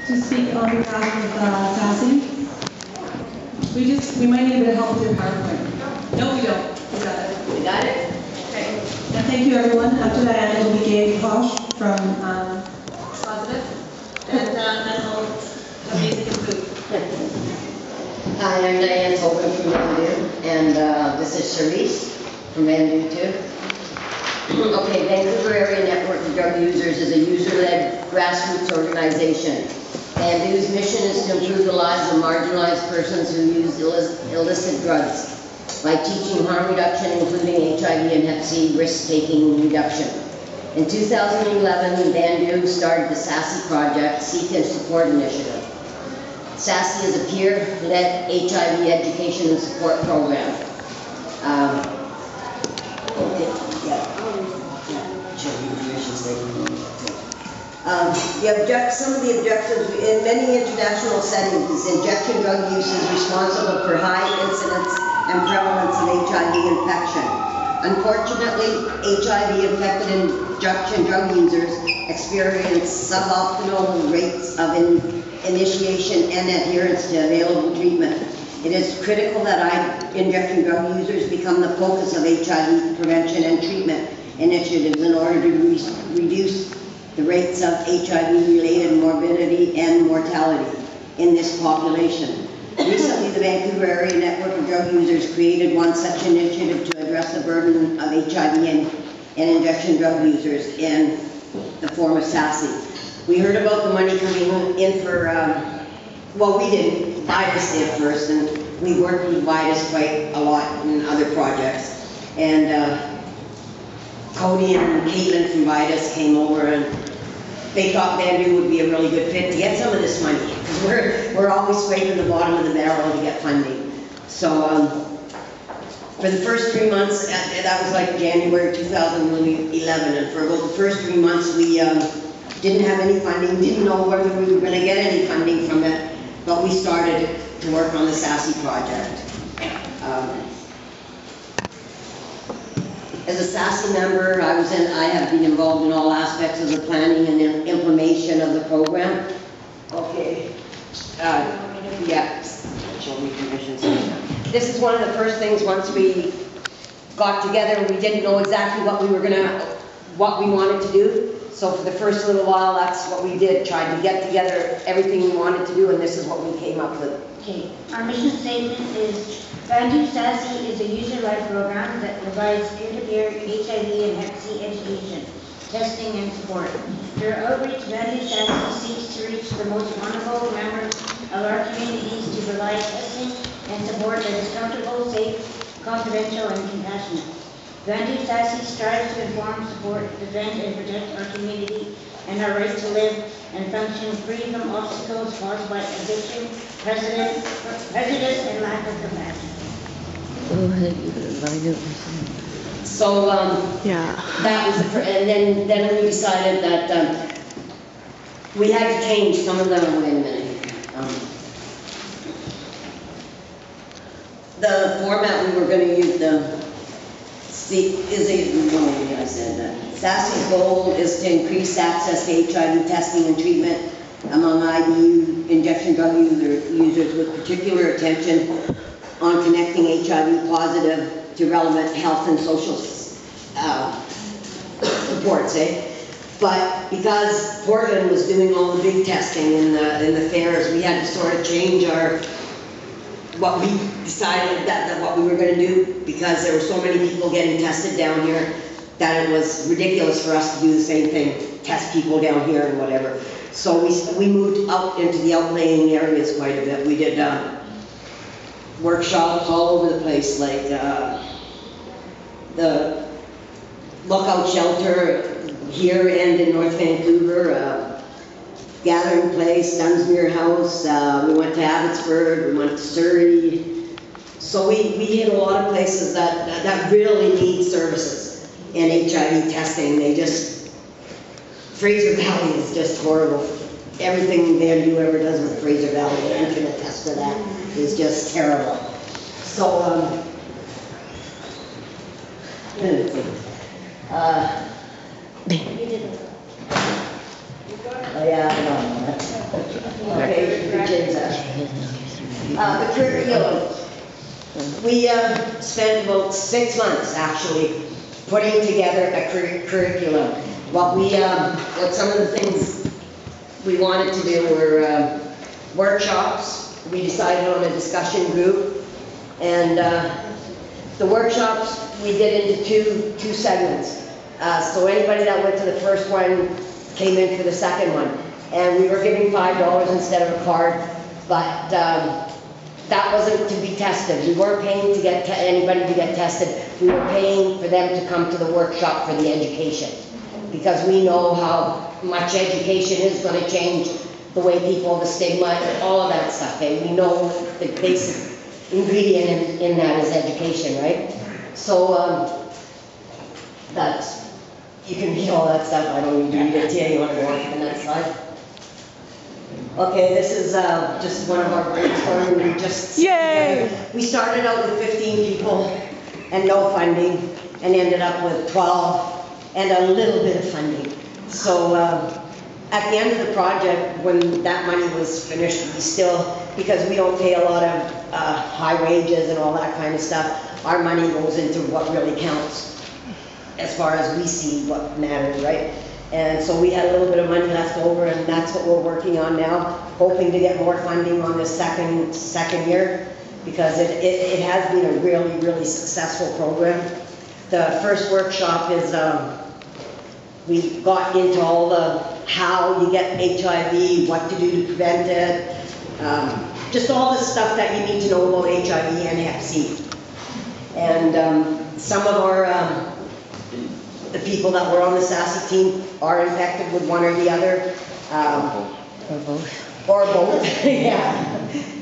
to speak on behalf of SASE. We might need a bit of help with your PowerPoint. No, we don't. We got it. We got it? Okay. And thank you, everyone. After Diane, it will be Gabe Posh from Positive. And then we'll have music and food. Hi, I'm Diane Tobin from VANDU, and this is Charisse from VANDU too. Okay, Vancouver Area Network of Drug Users is a user-led grassroots organization. VANDU's mission is to improve the lives of marginalized persons who use illicit drugs by teaching harm reduction, including HIV and Hep C risk-taking reduction. In 2011, VANDU started the SASE project, Seek and Support Initiative. SASE is a peer-led HIV education and support program. Some of the objectives, in many international settings, injection drug use is responsible for high incidence and prevalence of HIV infection. Unfortunately, HIV-infected injection drug users experience suboptimal rates of initiation and adherence to available treatment. It is critical that injection drug users become the focus of HIV prevention and treatment initiatives in order to reduce the rates of HIV-related morbidity and mortality in this population. Recently, the Vancouver Area Network of Drug Users created one such initiative to address the burden of HIV and injection drug users in the form of SASE. We heard about the money coming in for, well, we didn't. VIDUS did first, and we worked with VIDUS quite a lot in other projects. And Cody and Caitlin from VIDUS came over, and they thought VANDU would be a really good fit to get some of this money, because we're always scraping the bottom of the barrel to get funding. So for the first 3 months, that was like January 2011, and for about the first 3 months we didn't have any funding, didn't know whether we were going to get any funding from it, but we started to work on the SASE project. As a SASE member, I have been involved in all aspects of the planning and implementation of the program. Okay. Yeah. Show me permissions. This is one of the first things. Once we got together, we didn't know exactly what we wanted to do. So for the first little while, that's what we did. Tried to get together everything we wanted to do, and this is what we came up with. Okay. Our mission statement is VANDU SASE is a user-led program that provides peer-to-peer HIV and Hep C education, testing, and support. Through outreach, VANDU SASE seeks to reach the most vulnerable members of our communities to provide testing and support that is comfortable, safe, confidential, and compassionate. VANDU SASE strives to inform, support, defend, and protect our community and our right to live and function free from obstacles caused by addiction, prejudice, and lack of compassion. So that was and then we decided that we had to change some of them. Wait a minute. The format we were going to use, SASE's goal is to increase access to HIV testing and treatment among IDU injection drug users with particular attention on connecting HIV positive to relevant health and social supports. But because Portland was doing all the big testing in the fairs, we had to sort of change what we decided that what we were going to do, because there were so many people getting tested down here that it was ridiculous for us to do the same thing, test people down here and whatever. So we moved out into the outlying areas quite a bit. We did workshops all over the place, like the Lookout Shelter here and in North Vancouver, Gathering Place, Dunsmuir House, we went to Abbotsford, we went to Surrey. So we hit a lot of places that really need services in HIV testing. Fraser Valley is just horrible. Everything VANDU ever does with Fraser Valley, the internet test for that is just terrible. So, you did it. Oh yeah, I know. The curriculum. We spent about 6 months actually putting together a curriculum. What some of the things we wanted to do were workshops. We decided on a discussion group, and the workshops we did into two segments. So anybody that went to the first one came in for the second one, and we were giving $5 instead of a card, but that wasn't to be tested. We weren't paying to get anybody to get tested. We were paying for them to come to the workshop for the education, because we know how much education is going to change the way people, the stigma, all of that stuff. And we know the basic ingredient in that is education, right? So that's, you can read all that stuff. I don't need to read it to you. You want to go on to the next slide? Okay, this is just one of our brainstorming. We just Yay! We started out with 15 people and no funding, and ended up with 12 and a little bit of funding. So at the end of the project, when that money was finished, we still, because we don't pay a lot of high wages and all that kind of stuff, our money goes into what really counts as far as we see what matters, right? And so we had a little bit of money left over, and that's what we're working on now, hoping to get more funding on this second year, because it has been a really, really successful program. The first workshop is, we got into all the how you get HIV, what to do to prevent it, just all the stuff that you need to know about HIV and Hep C. And some of our the people that were on the SASI team are infected with one or the other. Or both, yeah.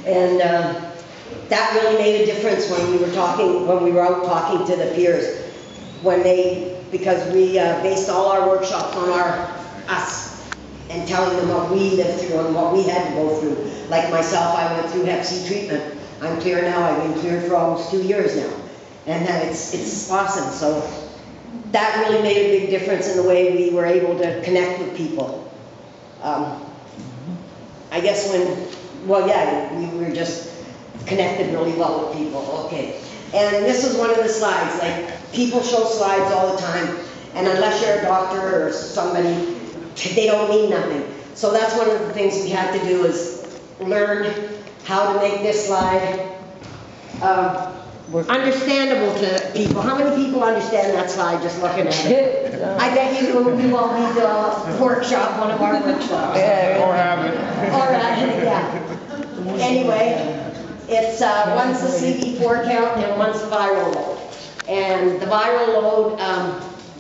And that really made a difference when we were out talking to the peers. Because we based all our workshops on us, and telling them what we lived through and what we had to go through. Like myself, I went through Hep C treatment. I'm clear now. I've been cleared for almost 2 years now. And it's awesome. So that really made a big difference in the way we were able to connect with people. I guess we were just connected really well with people. Okay. And this is one of the slides. Like, people show slides all the time, and unless you're a doctor or somebody, they don't mean nothing. So that's one of the things we had to do, is learn how to make this slide understandable to people. How many people understand that slide just looking at it? I bet you will need a workshop, one of our workshops. Yeah, Or have it. Or yeah. Anyway, it's one's the CD4 count and one's the viral load. And the viral load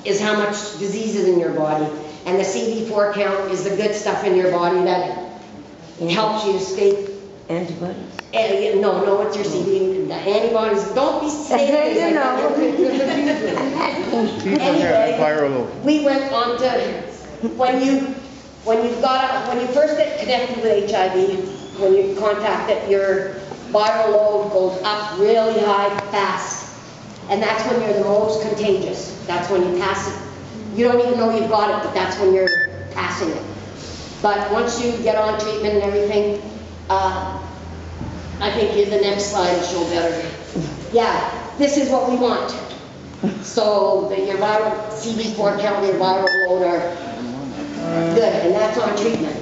is how much disease is in your body. And the CD4 count is the good stuff in your body that helps you to stay. Antibodies. No, it's your CD. The antibodies. Don't be saying things like that. Anyway, we went on to when you first get connected with HIV, when you contact it, your viral load goes up really high, fast, and that's when you're the most contagious. That's when you pass it. You don't even know you've got it, but that's when you're passing it. But once you get on treatment and everything, I think the next slide will show better. Yeah, this is what we want. So that your viral CD4 count and your viral load are good, and that's on treatment.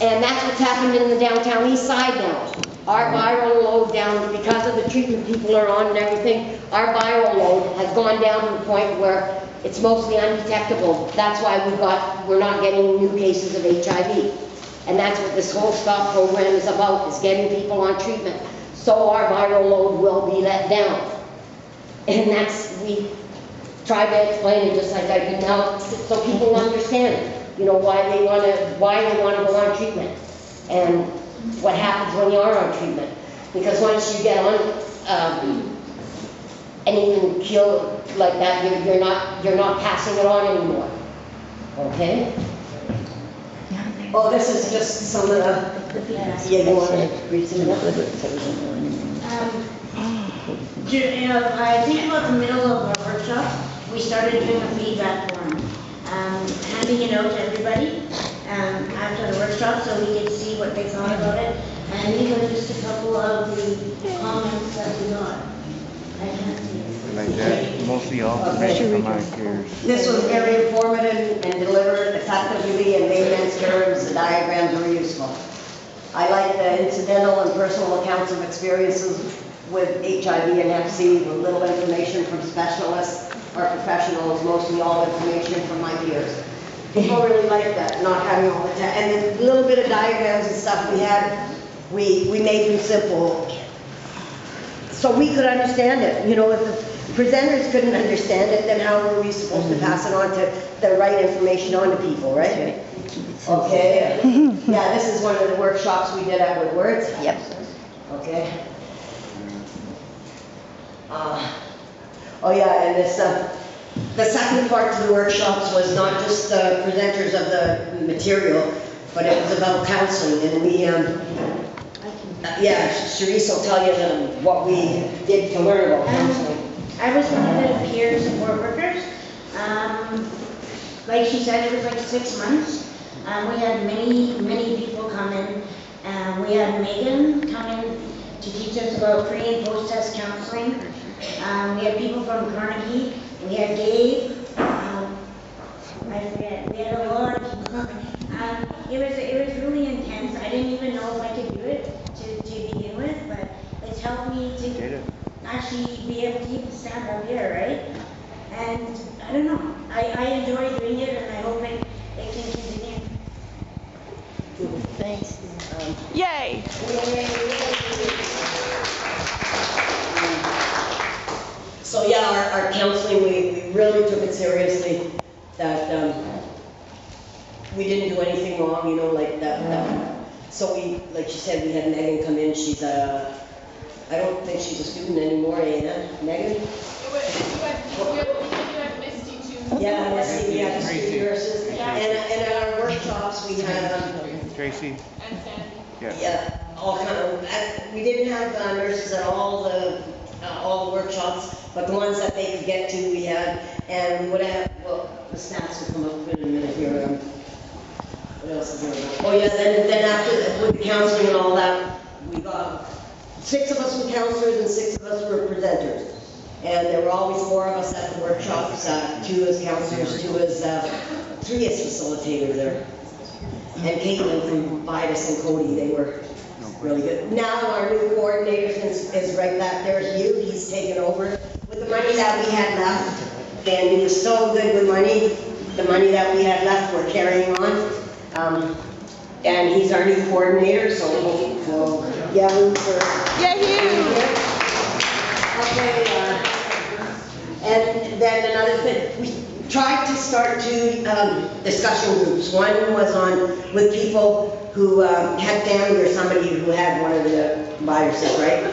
And that's what's happened in the downtown east side now. Our viral load down, because of the treatment people are on and everything, our viral load has gone down to the point where it's mostly undetectable. That's why we're not getting new cases of HIV. And that's what this whole STOP program is about, is getting people on treatment. So our viral load will be let down. And we tried to explain it just like I do now, so people understand, why they want to go on treatment. And what happens when you are on treatment. Because once you get on and even kill like that, you're not passing it on anymore. Okay? Oh, this is just some of the, you want to read some of I think about the middle of our workshop, we started doing a feedback form, handing it out to everybody after the workshop so we could see what they thought about it. And these are just a couple of the the alternate for my peers. This was very informative and delivered effectively in layman's terms. The diagrams were useful. I like the incidental and personal accounts of experiences with HIV and Hep C, with little information from specialists or professionals, mostly all information from my peers. People really like that, not having all the time. And the little bit of diagrams and stuff we had, we made them simple, so we could understand it. You know, if the presenters couldn't understand it, then how were we supposed to pass it on to the right information on to people, right? Okay. Yeah, this is one of the workshops we did at Woodward's. Yep. Okay. Oh yeah, and this, the second part to the workshops was not just the presenters of the material, but it was about counseling, and we, yeah, Charisse will tell you what we did to learn about counseling. I was one of the peer support workers. Like she said, it was like 6 months. We had many people come in. We had Megan come in to teach us about pre- and post-test counseling. We had people from Carnegie. We had Gabe. I forget. We had a lot of people. It was really intense. I didn't even know if I could do it to begin with, but it's helped me to actually be able to even stand up here, right? And I don't know. I enjoy doing it, and I hope it can continue. Thanks. Yay! So yeah, our counseling, we really took it seriously, that we didn't do anything wrong, you know, like that. So we, like she said, we had Megan come in. She's I don't think she's a student anymore, Megan? Yeah, Misty, we had the student nurses. And at our workshops, we had Tracy. yeah, all kind of, we didn't have nurses at all the workshops, but the ones that they could get to, we had. And we would have, well, the stats will come up in a minute here. What else is there? Oh yeah, then after, with the counseling and all that, we got 6 of us were counselors and 6 of us were presenters. And there were always 4 of us at the workshops, 2 as counselors, 3 as facilitators there. And Caitlin from Vitus and Cody, they were really good. Now our new coordinator is right back there, Hugh. He's taken over. With the money that we had left, VANDU was so good with money. The money that we had left, we're carrying on. And he's our new coordinator, so yeah, Yeah, Hugh! Okay, and then another thing, we tried to start 2 discussion groups. One was with people who had family or somebody who had one of the viruses, right?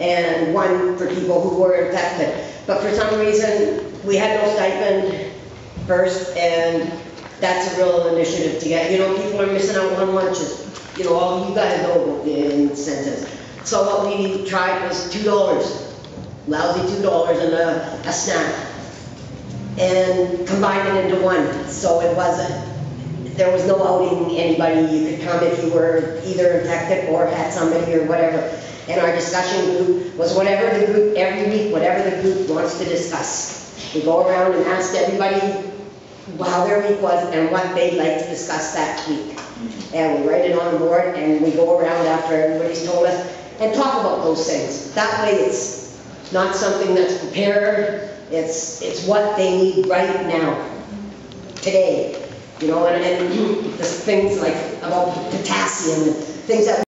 And one for people who were infected. But for some reason, we had no stipend first, and that's a real initiative to get. You know, people are missing out on lunches. You know, all you guys know about the incentives. So what we tried was $2, lousy $2 and a snack, and combined it into one. So it wasn't, there was no outing anybody. You could come if you were either infected or had somebody or whatever. And our discussion group was whatever the group, every week, whatever the group wants to discuss. We go around and ask everybody how their week was and what they'd like to discuss that week. And we write it on the board, and we go around after everybody's told us and talk about those things. That way it's not something that's prepared, it's what they need right now, today. You know, and the things like about potassium and things that